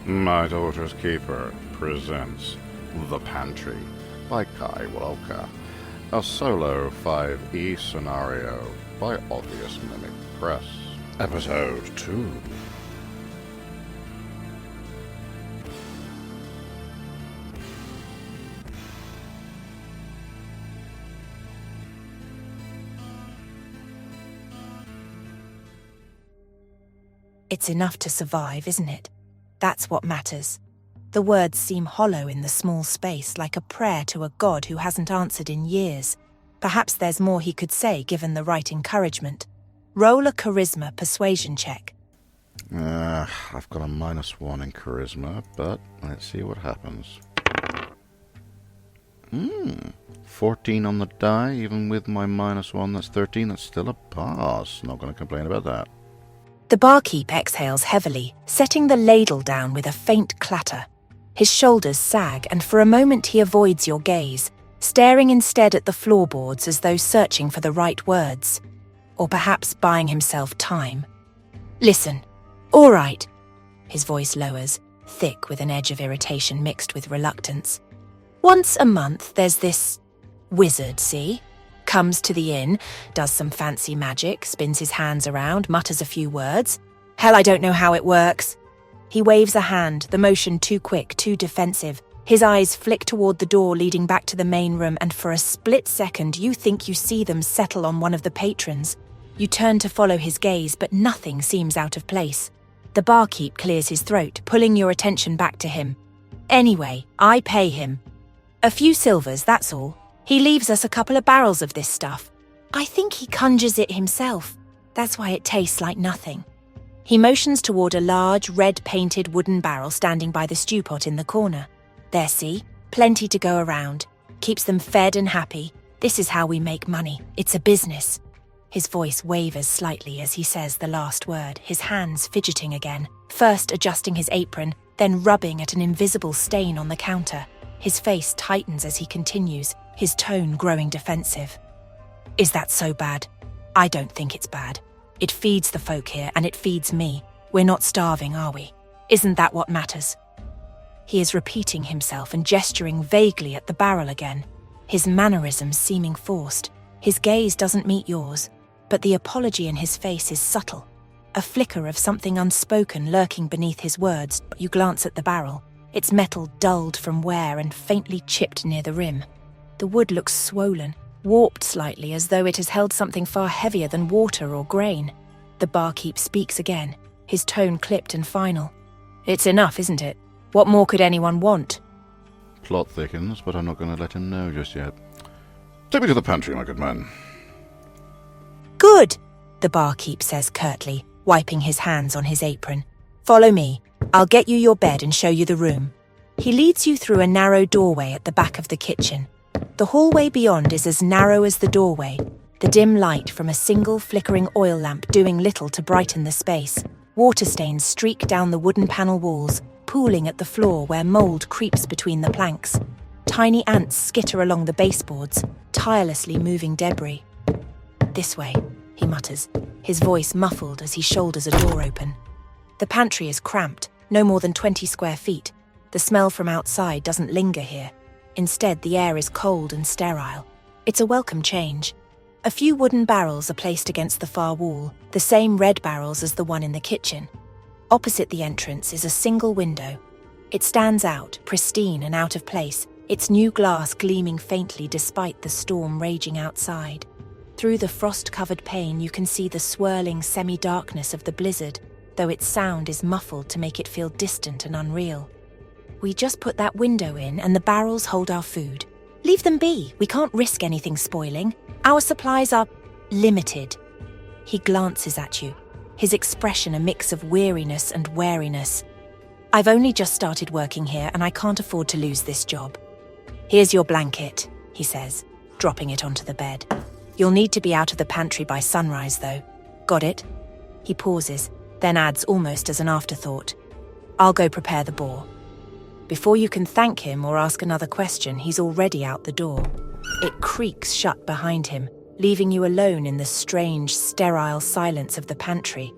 My Daughter's Keeper presents The Pantry by Kai Walker, a solo 5e scenario by Obvious Mimic Press. Episode 2. It's enough to survive, isn't it? That's what matters. The words seem hollow in the small space, like a prayer to a god who hasn't answered in years. Perhaps there's more he could say given the right encouragement. Roll a charisma persuasion check. I've got a -1 in charisma, but let's see what happens. 14 on the die, even with my -1, that's 13. That's still a pass. Not going to complain about that. The barkeep exhales heavily, setting the ladle down with a faint clatter. His shoulders sag, and for a moment he avoids your gaze, staring instead at the floorboards as though searching for the right words. Or perhaps buying himself time. Listen. All right. His voice lowers, thick with an edge of irritation mixed with reluctance. Once a month there's this wizard, see? Comes to the inn, does some fancy magic, spins his hands around, mutters a few words. Hell, I don't know how it works. He waves a hand, the motion too quick, too defensive. His eyes flick toward the door leading back to the main room, and for a split second you think you see them settle on one of the patrons. You turn to follow his gaze, but nothing seems out of place. The barkeep clears his throat, pulling your attention back to him. Anyway, I pay him. A few silvers, that's all. He leaves us a couple of barrels of this stuff. I think he conjures it himself. That's why it tastes like nothing. He motions toward a large, red-painted wooden barrel standing by the stew pot in the corner. There, see? Plenty to go around. Keeps them fed and happy. This is how we make money. It's a business. His voice wavers slightly as he says the last word, his hands fidgeting again, first adjusting his apron, then rubbing at an invisible stain on the counter. His face tightens as he continues, his tone growing defensive. Is that so bad? I don't think it's bad. It feeds the folk here, and it feeds me. We're not starving, are we? Isn't that what matters? He is repeating himself and gesturing vaguely at the barrel again, his mannerisms seeming forced. His gaze doesn't meet yours, but the apology in his face is subtle. A flicker of something unspoken lurking beneath his words. You glance at the barrel, its metal dulled from wear and faintly chipped near the rim. The wood looks swollen, warped slightly as though it has held something far heavier than water or grain. The barkeep speaks again, his tone clipped and final. It's enough, isn't it? What more could anyone want? Plot thickens, but I'm not going to let him know just yet. Take me to the pantry, my good man. Good, the barkeep says curtly, wiping his hands on his apron. Follow me. I'll get you your bed and show you the room. He leads you through a narrow doorway at the back of the kitchen. The hallway beyond is as narrow as the doorway, the dim light from a single flickering oil lamp doing little to brighten the space. Water stains streak down the wooden panel walls, pooling at the floor where mould creeps between the planks. Tiny ants skitter along the baseboards, tirelessly moving debris. This way, he mutters, his voice muffled as he shoulders a door open. The pantry is cramped, no more than 20 square feet. The smell from outside doesn't linger here. Instead, the air is cold and sterile. It's a welcome change. A few wooden barrels are placed against the far wall, the same red barrels as the one in the kitchen. Opposite the entrance is a single window. It stands out, pristine and out of place, its new glass gleaming faintly despite the storm raging outside. Through the frost-covered pane you can see the swirling semi-darkness of the blizzard, though its sound is muffled to make it feel distant and unreal. We just put that window in and the barrels hold our food. Leave them be, we can't risk anything spoiling. Our supplies are limited. He glances at you, his expression a mix of weariness and wariness. I've only just started working here and I can't afford to lose this job. Here's your blanket, he says, dropping it onto the bed. You'll need to be out of the pantry by sunrise, though. Got it? He pauses, then adds almost as an afterthought. I'll go prepare the boar. Before you can thank him or ask another question, he's already out the door. It creaks shut behind him, leaving you alone in the strange, sterile silence of the pantry.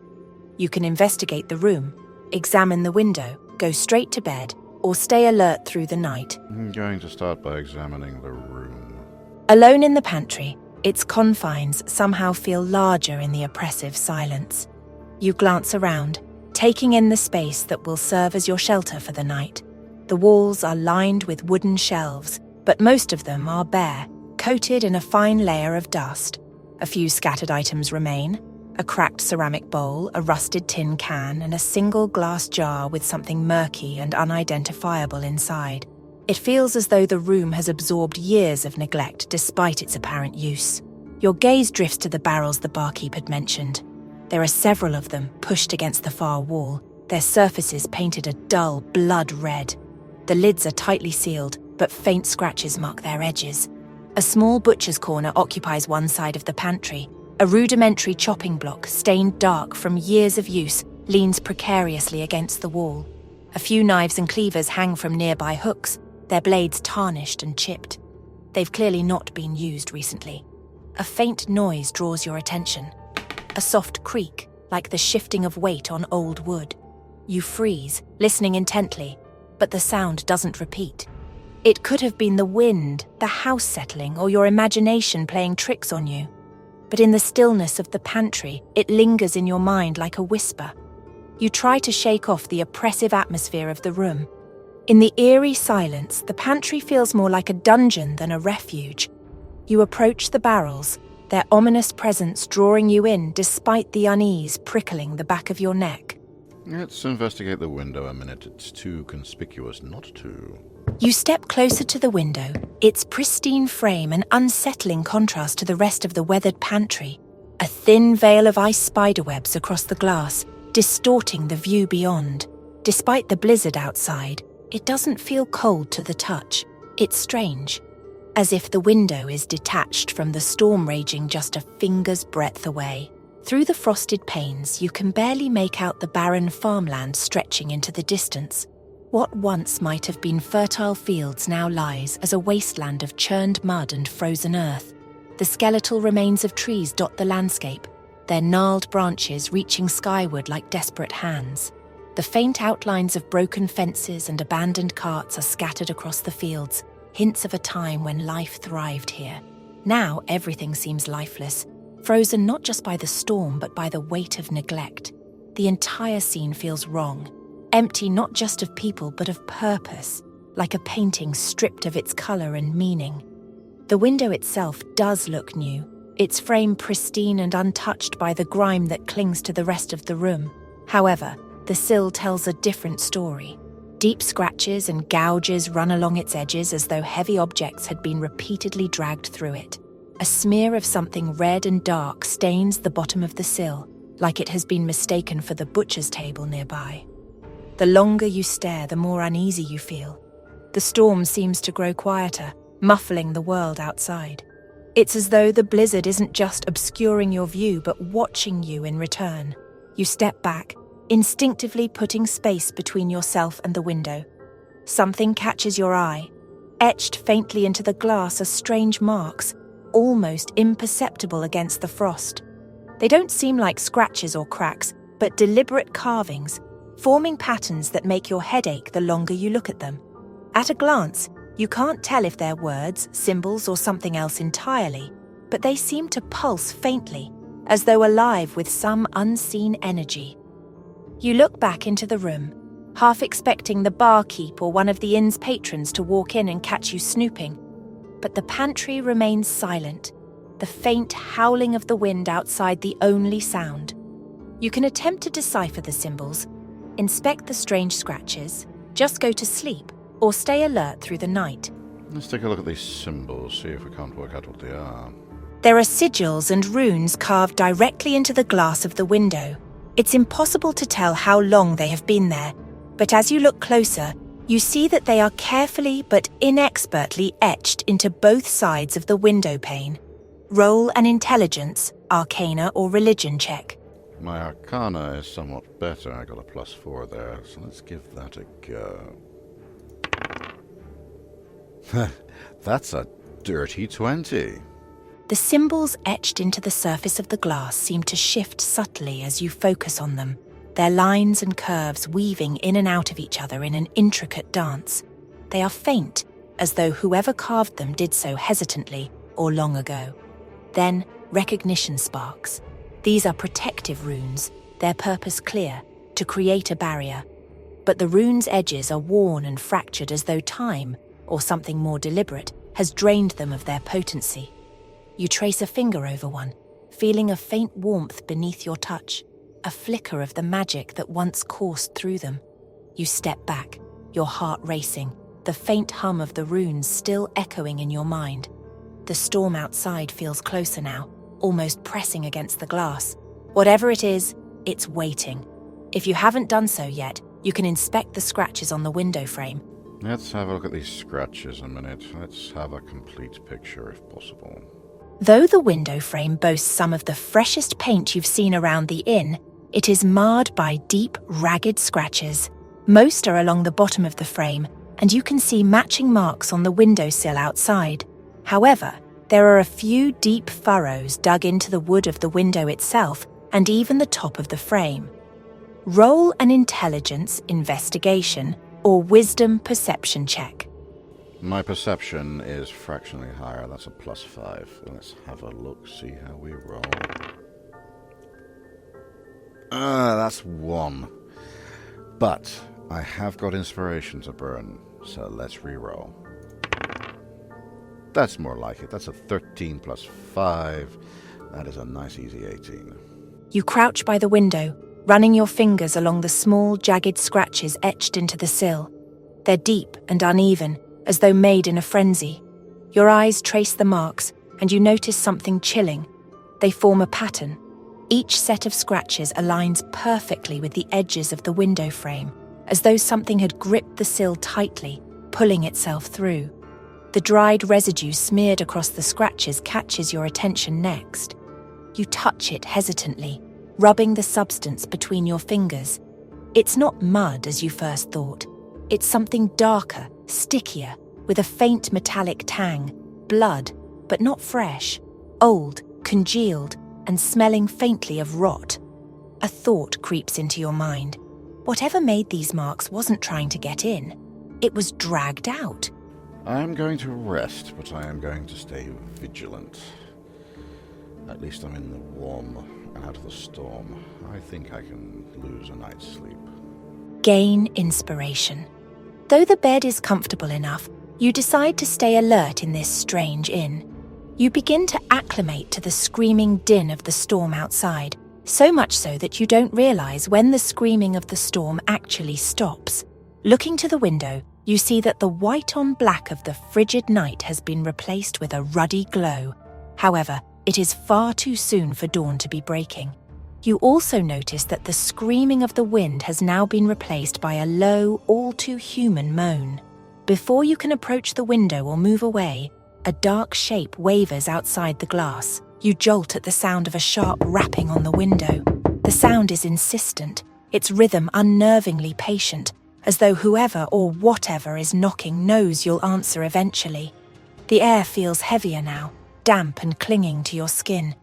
You can investigate the room, examine the window, go straight to bed, or stay alert through the night? I'm going to start by examining the room. Alone in the pantry, its confines somehow feel larger in the oppressive silence. You glance around, taking in the space that will serve as your shelter for the night. The walls are lined with wooden shelves, but most of them are bare, coated in a fine layer of dust. A few scattered items remain: a cracked ceramic bowl, a rusted tin can, and a single glass jar with something murky and unidentifiable inside. It feels as though the room has absorbed years of neglect despite its apparent use. Your gaze drifts to the barrels the barkeep had mentioned. There are several of them pushed against the far wall, their surfaces painted a dull blood red. The lids are tightly sealed, but faint scratches mark their edges. A small butcher's corner occupies one side of the pantry. A rudimentary chopping block, stained dark from years of use, leans precariously against the wall. A few knives and cleavers hang from nearby hooks, their blades tarnished and chipped. They've clearly not been used recently. A faint noise draws your attention. A soft creak, like the shifting of weight on old wood. You freeze, listening intently, but the sound doesn't repeat. It could have been the wind, the house settling, or your imagination playing tricks on you. But in the stillness of the pantry, it lingers in your mind like a whisper. You try to shake off the oppressive atmosphere of the room. In the eerie silence, the pantry feels more like a dungeon than a refuge. You approach the barrels, their ominous presence drawing you in despite the unease prickling the back of your neck. Let's investigate the window a minute. It's too conspicuous not to. You step closer to the window, its pristine frame an unsettling contrast to the rest of the weathered pantry. A thin veil of ice spiderwebs across the glass, distorting the view beyond. Despite the blizzard outside, it doesn't feel cold to the touch. It's strange, as if the window is detached from the storm raging just a finger's breadth away. Through the frosted panes, you can barely make out the barren farmland stretching into the distance. What once might have been fertile fields now lies as a wasteland of churned mud and frozen earth. The skeletal remains of trees dot the landscape, their gnarled branches reaching skyward like desperate hands. The faint outlines of broken fences and abandoned carts are scattered across the fields, hints of a time when life thrived here. Now everything seems lifeless, frozen not just by the storm but by the weight of neglect. The entire scene feels wrong, empty not just of people but of purpose, like a painting stripped of its colour and meaning. The window itself does look new, its frame pristine and untouched by the grime that clings to the rest of the room. However, the sill tells a different story. Deep scratches and gouges run along its edges as though heavy objects had been repeatedly dragged through it. A smear of something red and dark stains the bottom of the sill, like it has been mistaken for the butcher's table nearby. The longer you stare, the more uneasy you feel. The storm seems to grow quieter, muffling the world outside. It's as though the blizzard isn't just obscuring your view, but watching you in return. You step back, instinctively putting space between yourself and the window. Something catches your eye. Etched faintly into the glass are strange marks, almost imperceptible against the frost. They don't seem like scratches or cracks, but deliberate carvings, forming patterns that make your head ache the longer you look at them. At a glance, you can't tell if they're words, symbols, or something else entirely, but they seem to pulse faintly, as though alive with some unseen energy. You look back into the room, half expecting the barkeep or one of the inn's patrons to walk in and catch you snooping. But the pantry remains silent, the faint howling of the wind outside the only sound. You can attempt to decipher the symbols, inspect the strange scratches, just go to sleep, or stay alert through the night. Let's take a look at these symbols, see if we can't work out what they are. There are sigils and runes carved directly into the glass of the window. It's impossible to tell how long they have been there, but as you look closer, you see that they are carefully but inexpertly etched into both sides of the window pane. Roll an intelligence, arcana, or religion check. My arcana is somewhat better. I got a +4 there, so let's give that a go. That's a dirty 20. The symbols etched into the surface of the glass seem to shift subtly as you focus on them. their lines and curves weaving in and out of each other in an intricate dance. They are faint, as though whoever carved them did so hesitantly or long ago. Then recognition sparks. These are protective runes, their purpose clear, to create a barrier. But the rune's edges are worn and fractured as though time, or something more deliberate, has drained them of their potency. You trace a finger over one, feeling a faint warmth beneath your touch, a flicker of the magic that once coursed through them. You step back, your heart racing, the faint hum of the runes still echoing in your mind. The storm outside feels closer now, almost pressing against the glass. Whatever it is, it's waiting. If you haven't done so yet, you can inspect the scratches on the window frame. Let's have a look at these scratches a minute. Let's have a complete picture if possible. Though the window frame boasts some of the freshest paint you've seen around the inn, it is marred by deep, ragged scratches. Most are along the bottom of the frame, and you can see matching marks on the windowsill outside. However, there are a few deep furrows dug into the wood of the window itself and even the top of the frame. Roll an intelligence, investigation, or wisdom perception check. My perception is fractionally higher. That's a +5. Let's have a look, see how we roll. That's 1. But I have got inspiration to burn, so let's re-roll. That's more like it. That's a 13 + 5. That is a nice easy 18. You crouch by the window, running your fingers along the small, jagged scratches etched into the sill. They're deep and uneven, as though made in a frenzy. Your eyes trace the marks, and you notice something chilling. They form a pattern. Each set of scratches aligns perfectly with the edges of the window frame, as though something had gripped the sill tightly, pulling itself through. The dried residue smeared across the scratches catches your attention next. You touch it hesitantly, rubbing the substance between your fingers. It's not mud as you first thought. It's something darker, stickier, with a faint metallic tang. Blood, but not fresh. Old, congealed, and smelling faintly of rot. A thought creeps into your mind. Whatever made these marks wasn't trying to get in. It was dragged out. I'm going to rest, but I am going to stay vigilant. At least I'm in the warm and out of the storm. I think I can lose a night's sleep. Gain inspiration. Though the bed is comfortable enough, you decide to stay alert in this strange inn. You begin to acclimate to the screaming din of the storm outside, so much so that you don't realize when the screaming of the storm actually stops. Looking to the window, you see that the white on black of the frigid night has been replaced with a ruddy glow. However, it is far too soon for dawn to be breaking. You also notice that the screaming of the wind has now been replaced by a low, all-too-human moan. Before you can approach the window or move away, a dark shape wavers outside the glass. You jolt at the sound of a sharp rapping on the window. The sound is insistent, its rhythm unnervingly patient, as though whoever or whatever is knocking knows you'll answer eventually. The air feels heavier now, damp and clinging to your skin.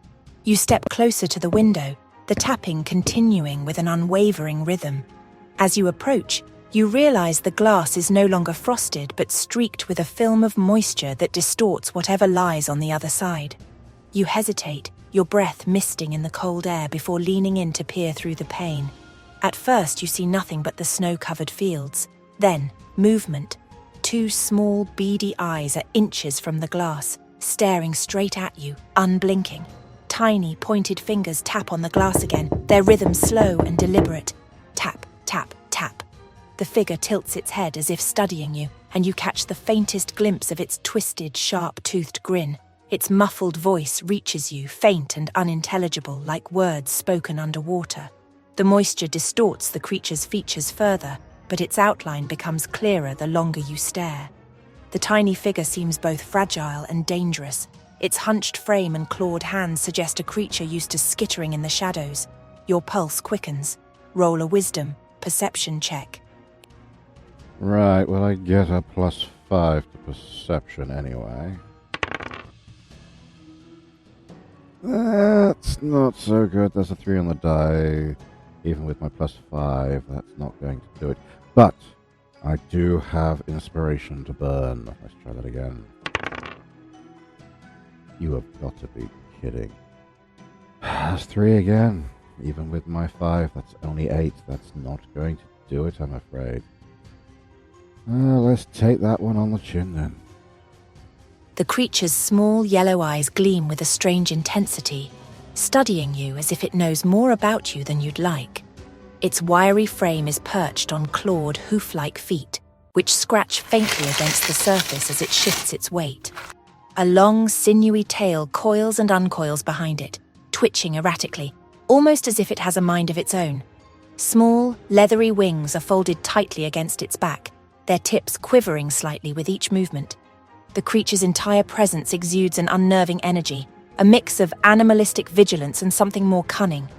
You step closer to the window, the tapping continuing with an unwavering rhythm. As you approach, you realize the glass is no longer frosted but streaked with a film of moisture that distorts whatever lies on the other side. You hesitate, your breath misting in the cold air before leaning in to peer through the pane. At first you see nothing but the snow-covered fields. Then, movement. 2 small, beady eyes are inches from the glass, staring straight at you, unblinking. Tiny, pointed fingers tap on the glass again, their rhythm slow and deliberate. Tap, tap, tap. The figure tilts its head as if studying you, and you catch the faintest glimpse of its twisted, sharp-toothed grin. Its muffled voice reaches you, faint and unintelligible, like words spoken underwater. The moisture distorts the creature's features further, but its outline becomes clearer the longer you stare. The tiny figure seems both fragile and dangerous. Its hunched frame and clawed hands suggest a creature used to skittering in the shadows. Your pulse quickens. Roll a wisdom, perception check. Right, well I get a +5 to perception anyway. That's not so good. That's a 3 on the die. Even with my +5, that's not going to do it. But I do have inspiration to burn. Let's try that again. You have got to be kidding. That's 3 again. Even with my 5, that's only 8. That's not going to do it, I'm afraid. Let's take that one on the chin then. The creature's small yellow eyes gleam with a strange intensity, studying you as if it knows more about you than you'd like. Its wiry frame is perched on clawed, hoof-like feet, which scratch faintly against the surface as it shifts its weight. A long, sinewy tail coils and uncoils behind it, twitching erratically, almost as if it has a mind of its own. Small, leathery wings are folded tightly against its back, their tips quivering slightly with each movement. The creature's entire presence exudes an unnerving energy, a mix of animalistic vigilance and something more cunning.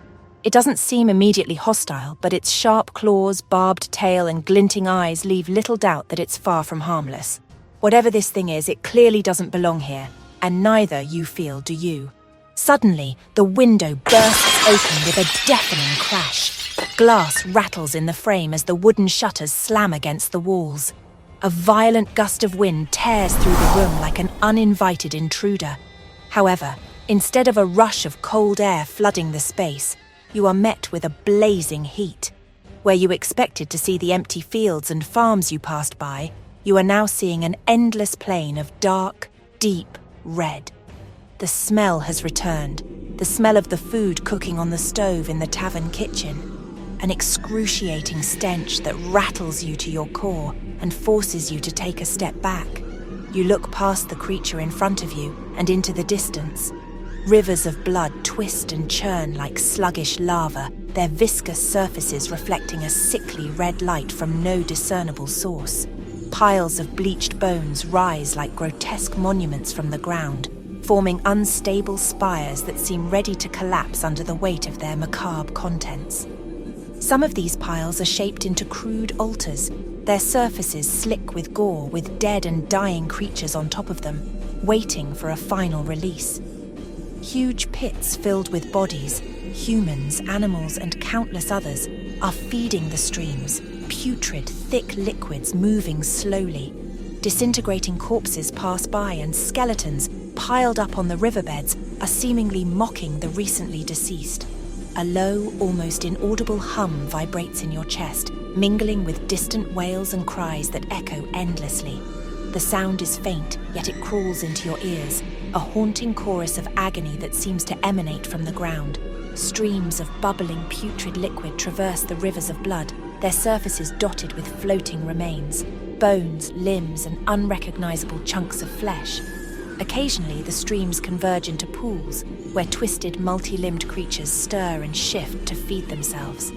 It doesn't seem immediately hostile, but its sharp claws, barbed tail, and glinting eyes leave little doubt that it's far from harmless. Whatever this thing is, it clearly doesn't belong here, and neither, you feel, do you. Suddenly, the window bursts open with a deafening crash. Glass rattles in the frame as the wooden shutters slam against the walls. A violent gust of wind tears through the room like an uninvited intruder. However, instead of a rush of cold air flooding the space, you are met with a blazing heat. Where you expected to see the empty fields and farms you passed by, you are now seeing an endless plain of dark, deep red. The smell has returned, the smell of the food cooking on the stove in the tavern kitchen. An excruciating stench that rattles you to your core and forces you to take a step back. You look past the creature in front of you and into the distance. Rivers of blood twist and churn like sluggish lava, their viscous surfaces reflecting a sickly red light from no discernible source. Piles of bleached bones rise like grotesque monuments from the ground, forming unstable spires that seem ready to collapse under the weight of their macabre contents. Some of these piles are shaped into crude altars, their surfaces slick with gore, with dead and dying creatures on top of them, waiting for a final release. Huge pits filled with bodies, humans, animals, and countless others, are feeding the streams, putrid, thick liquids moving slowly. Disintegrating corpses pass by, and skeletons, piled up on the riverbeds, are seemingly mocking the recently deceased. A low, almost inaudible hum vibrates in your chest, mingling with distant wails and cries that echo endlessly. The sound is faint, yet it crawls into your ears, a haunting chorus of agony that seems to emanate from the ground. Streams of bubbling, putrid liquid traverse the rivers of blood, their surfaces dotted with floating remains, bones, limbs, and unrecognizable chunks of flesh. Occasionally, the streams converge into pools, where twisted, multi-limbed creatures stir and shift to feed themselves.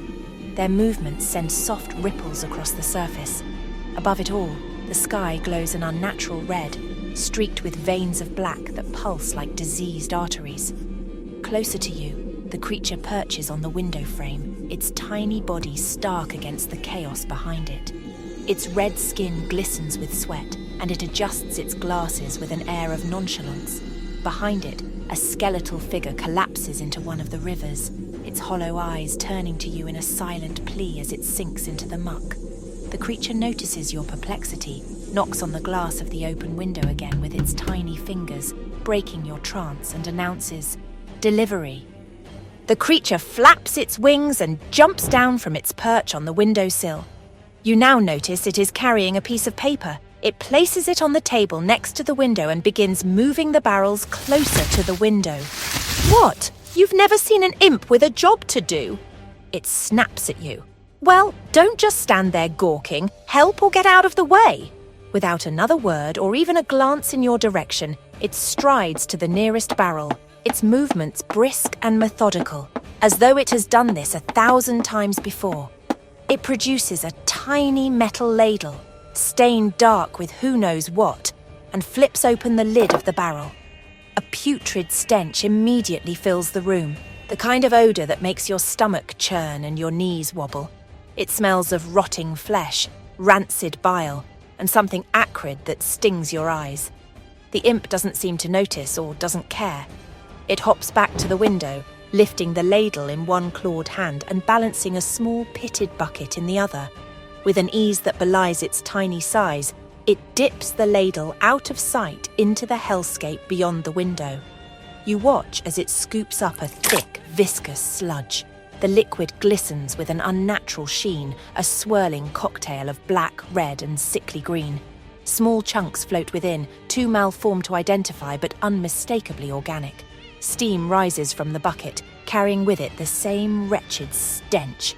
Their movements send soft ripples across the surface. Above it all, the sky glows an unnatural red, streaked with veins of black that pulse like diseased arteries. Closer to you, the creature perches on the window frame, its tiny body stark against the chaos behind it. Its red skin glistens with sweat, and it adjusts its glasses with an air of nonchalance. Behind it, a skeletal figure collapses into one of the rivers, its hollow eyes turning to you in a silent plea as it sinks into the muck. The creature notices your perplexity, knocks on the glass of the open window again with its tiny fingers, breaking your trance, and announces, "Delivery." The creature flaps its wings and jumps down from its perch on the windowsill. You now notice it is carrying a piece of paper. It places it on the table next to the window and begins moving the barrels closer to the window. "What? You've never seen an imp with a job to do?" It snaps at you. "Well, don't just stand there gawking. Help or get out of the way." Without another word or even a glance in your direction, it strides to the nearest barrel, its movements brisk and methodical, as though it has done this 1,000 times before. It produces a tiny metal ladle, stained dark with who knows what, and flips open the lid of the barrel. A putrid stench immediately fills the room, the kind of odour that makes your stomach churn and your knees wobble. It smells of rotting flesh, rancid bile, and something acrid that stings your eyes. The imp doesn't seem to notice or doesn't care. It hops back to the window, lifting the ladle in one clawed hand and balancing a small pitted bucket in the other. With an ease that belies its tiny size, it dips the ladle out of sight into the hellscape beyond the window. You watch as it scoops up a thick, viscous sludge. The liquid glistens with an unnatural sheen, a swirling cocktail of black, red, and sickly green. Small chunks float within, too malformed to identify but unmistakably organic. Steam rises from the bucket, carrying with it the same wretched stench.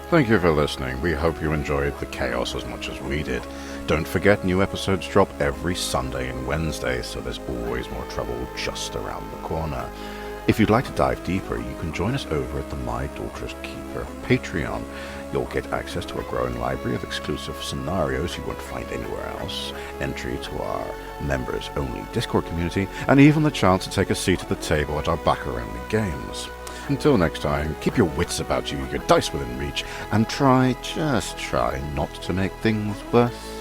Thank you for listening. We hope you enjoyed the chaos as much as we did. Don't forget, new episodes drop every Sunday and Wednesday, so there's always more trouble just around the corner. If you'd like to dive deeper, you can join us over at the My Daughter's Keeper Patreon. You'll get access to a growing library of exclusive scenarios you won't find anywhere else, entry to our members-only Discord community, and even the chance to take a seat at the table at our backer-only games. Until next time, keep your wits about you, your dice within reach, and just try not to make things worse.